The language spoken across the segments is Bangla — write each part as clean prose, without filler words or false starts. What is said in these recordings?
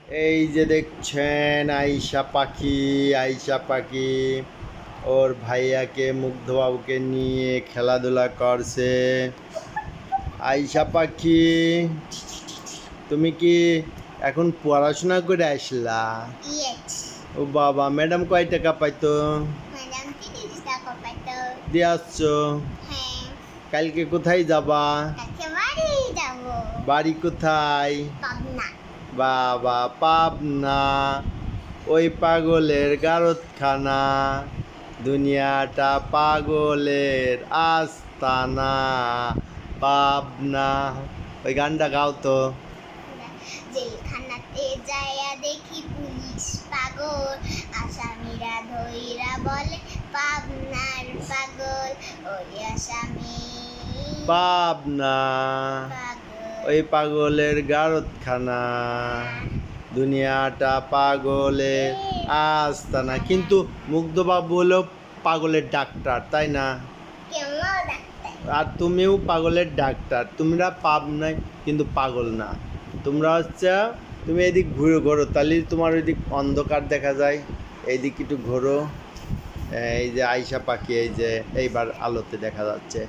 এই যে দেখছেন আইসা পাখি ওর ভাইয়াকে মুগ্ধবাবুকে নিয়ে খেলাধুলা করছে। আইসা পাখি, তুমি কি এখন পড়াশোনা করে আসলা? Yes. ও বাবা, ম্যাডাম কয় টাকা পাইতো? ম্যাডাম 30 টাকা পাইতো। দিয়ে আসছো? হ্যাঁ। কালকে কোথায় যাবা? কালকে বাড়ি যাবো। বাড়ি কোথায়? পাবনা। বাবা, পাবনা। ওই পাগলের গারতখানা, দুনিয়াটা পাগলের আস্তানা, পাবনা। ওই গানটা গাও তো। জেলখানাতে যাইয়া দেখি পুলিশ পাগল, আসামিরা ধইরা বলে পাবনার পাগল, ওই আসামি পাবনা, পাগল। ওই পাগলের গারতখানা, দুনিয়াটা পাগলের আস্তানা। কিন্তু মুগ্ধবাবু হলো পাগলের ডাক্তার, তাই না? কেমন ডাক্তার? আর তুমিও পাগলের ডাক্তার। তোমরা পাবনায় কিন্তু পাগল না। তোমরা হচ্ছে, তুমি এদিক ঘোরো, তাহলে তোমার ওইদিক অন্ধকার দেখা যায়। এইদিক একটু ঘোরো। এই যে আইসা পাখি, এই যে এইবার আলোতে দেখা যাচ্ছে।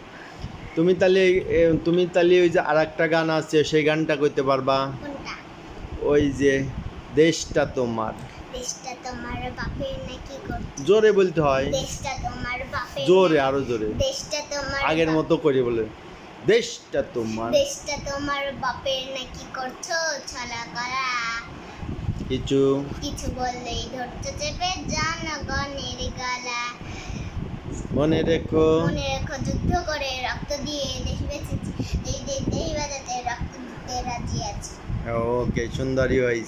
তুমি তাহলে ওই যে আর একটা গান আছে, সেই গানটা কইতে পারবা? কোনটা? ওই যে দেশটা তোমার। দেশটা তোমার বাপের নাকি করতে? জোরে বলতে হয়। দেশটা তোমার বাপের জোরে, আরো জোরে। দেশটা তোমার আগের মতো করে বলে, দেশটা তোমার। দেশটা তোমার বাপের নাকি করছো ছলা করা, কিছু কিছু বললেই ধরতে চেপে জনগণের গলা। মনে রেখো, মনে রেখো যুদ্ধ করে রক্ত দিয়ে দেশ বেঁচেছি, দেশ বাঁচাতে রক্ত দিতে রাজি আছি। ওকে, সুন্দরী হয়েছে।